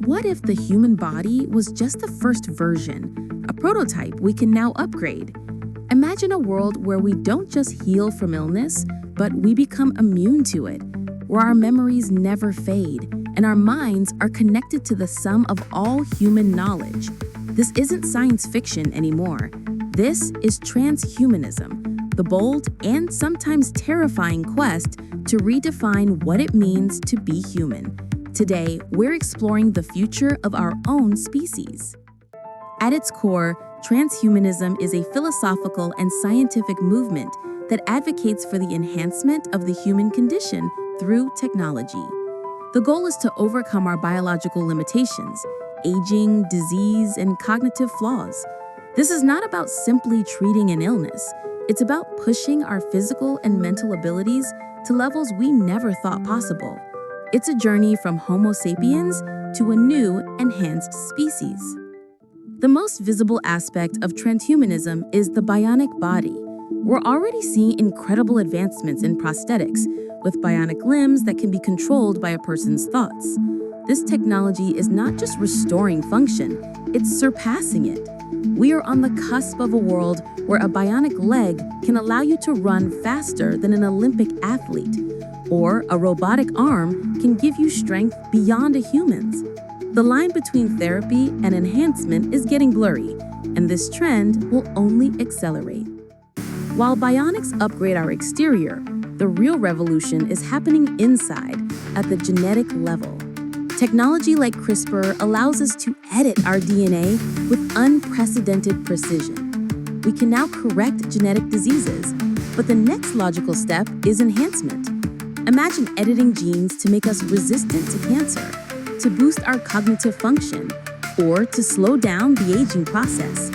what if the human body was just the first version, a prototype we can now upgrade? Imagine a world where we don't just heal from illness, but we become immune to it, where our memories never fade and our minds are connected to the sum of all human knowledge. This isn't science fiction anymore. This is transhumanism, the bold and sometimes terrifying quest to redefine what it means to be human. Today, we're exploring the future of our own species. At its core, transhumanism is a philosophical and scientific movement that advocates for the enhancement of the human condition through technology. The goal is to overcome our biological limitations, aging, disease, and cognitive flaws. This is not about simply treating an illness. It's about pushing our physical and mental abilities to levels we never thought possible. It's a journey from Homo sapiens to a new, enhanced species. The most visible aspect of transhumanism is the bionic body. We're already seeing incredible advancements in prosthetics, with bionic limbs that can be controlled by a person's thoughts. This technology is not just restoring function, it's surpassing it. We are on the cusp of a world where a bionic leg can allow you to run faster than an Olympic athlete, or a robotic arm can give you strength beyond a human's. The line between therapy and enhancement is getting blurry, and this trend will only accelerate. While bionics upgrade our exterior, the real revolution is happening inside, at the genetic level. Technology like CRISPR allows us to edit our DNA with unprecedented precision. We can now correct genetic diseases, but the next logical step is enhancement. Imagine editing genes to make us resistant to cancer, to boost our cognitive function, or to slow down the aging process.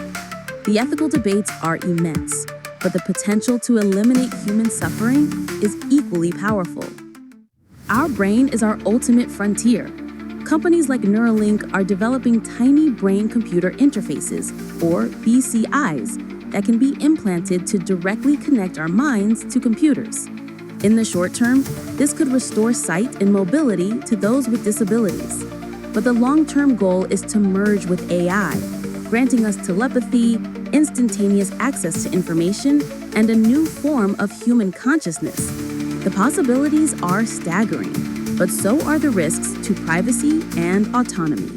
The ethical debates are immense, but the potential to eliminate human suffering is equally powerful. Our brain is our ultimate frontier. Companies like Neuralink are developing tiny brain-computer interfaces, or BCIs, that can be implanted to directly connect our minds to computers. In the short term, this could restore sight and mobility to those with disabilities. But the long-term goal is to merge with AI, granting us telepathy, instantaneous access to information, and a new form of human consciousness. The possibilities are staggering, but so are the risks to privacy and autonomy.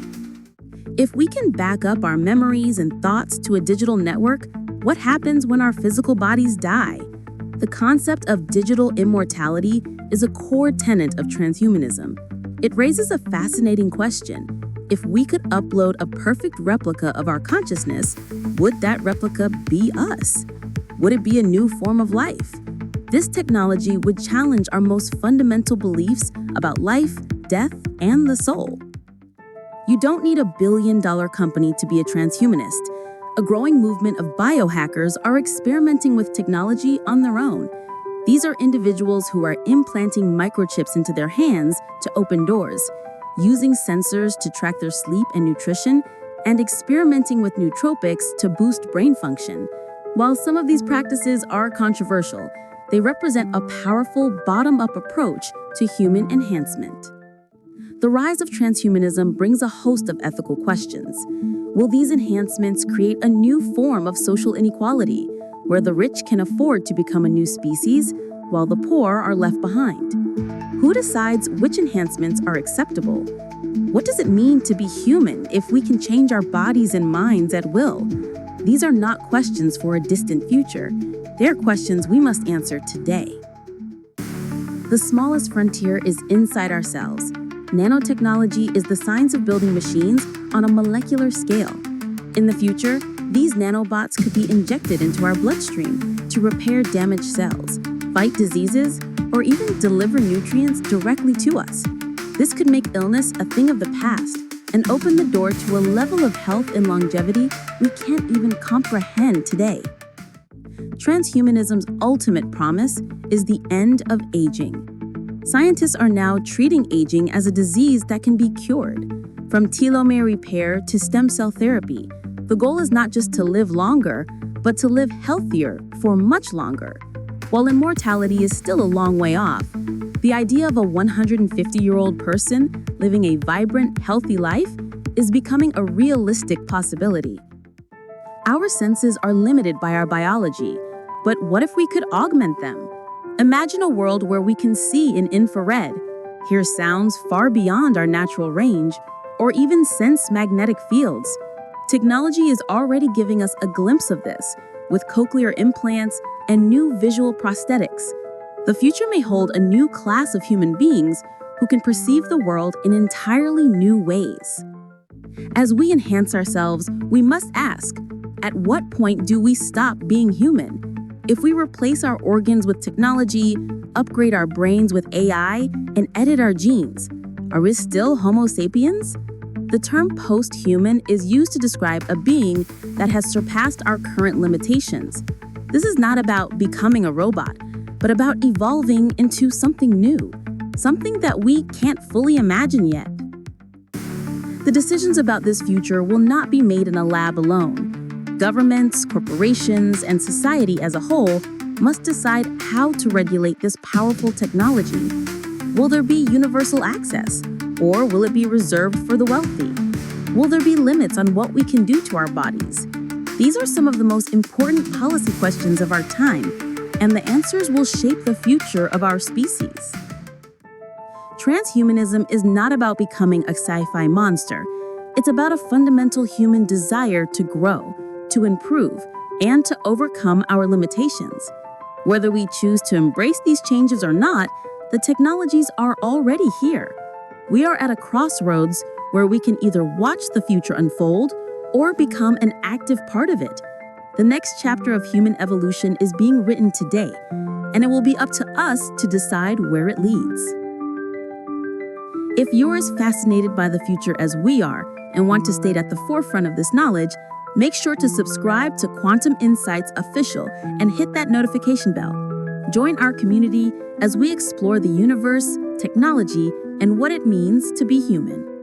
If we can back up our memories and thoughts to a digital network, what happens when our physical bodies die? The concept of digital immortality is a core tenet of transhumanism. It raises a fascinating question. If we could upload a perfect replica of our consciousness, would that replica be us? Would it be a new form of life? This technology would challenge our most fundamental beliefs about life, death, and the soul. You don't need a billion-dollar company to be a transhumanist. A growing movement of biohackers are experimenting with technology on their own. These are individuals who are implanting microchips into their hands to open doors, using sensors to track their sleep and nutrition, and experimenting with nootropics to boost brain function. While some of these practices are controversial, they represent a powerful bottom-up approach to human enhancement. The rise of transhumanism brings a host of ethical questions. Will these enhancements create a new form of social inequality, where the rich can afford to become a new species, while the poor are left behind? Who decides which enhancements are acceptable? What does it mean to be human if we can change our bodies and minds at will? These are not questions for a distant future. They're questions we must answer today. The smallest frontier is inside ourselves. Nanotechnology is the science of building machines on a molecular scale. In the future, these nanobots could be injected into our bloodstream to repair damaged cells, fight diseases, or even deliver nutrients directly to us. This could make illness a thing of the past and open the door to a level of health and longevity we can't even comprehend today. Transhumanism's ultimate promise is the end of aging. Scientists are now treating aging as a disease that can be cured. From telomere repair to stem cell therapy, the goal is not just to live longer, but to live healthier for much longer. While immortality is still a long way off, The idea of a 150-year-old person living a vibrant, healthy life is becoming a realistic possibility. Our senses are limited by our biology, but what if we could augment them? Imagine a world where we can see in infrared, hear sounds far beyond our natural range, or even sense magnetic fields. Technology is already giving us a glimpse of this, with cochlear implants and new visual prosthetics. The future may hold a new class of human beings who can perceive the world in entirely new ways. As we enhance ourselves, we must ask, at what point do we stop being human? If we replace our organs with technology, upgrade our brains with AI, and edit our genes, are we still Homo sapiens? The term post-human is used to describe a being that has surpassed our current limitations. This is not about becoming a robot, but about evolving into something new, something that we can't fully imagine yet. The decisions about this future will not be made in a lab alone. Governments, corporations, and society as a whole must decide how to regulate this powerful technology. Will there be universal access, or will it be reserved for the wealthy? Will there be limits on what we can do to our bodies? These are some of the most important policy questions of our time, and the answers will shape the future of our species. Transhumanism is not about becoming a sci-fi monster. It's about a fundamental human desire to grow, to improve, and to overcome our limitations. Whether we choose to embrace these changes or not, the technologies are already here. We are at a crossroads where we can either watch the future unfold or become an active part of it. The next chapter of human evolution is being written today, and it will be up to us to decide where it leads. If you're as fascinated by the future as we are and want to stay at the forefront of this knowledge, make sure to subscribe to Quantum Insights Official and hit that notification bell. Join our community as we explore the universe, technology, and what it means to be human.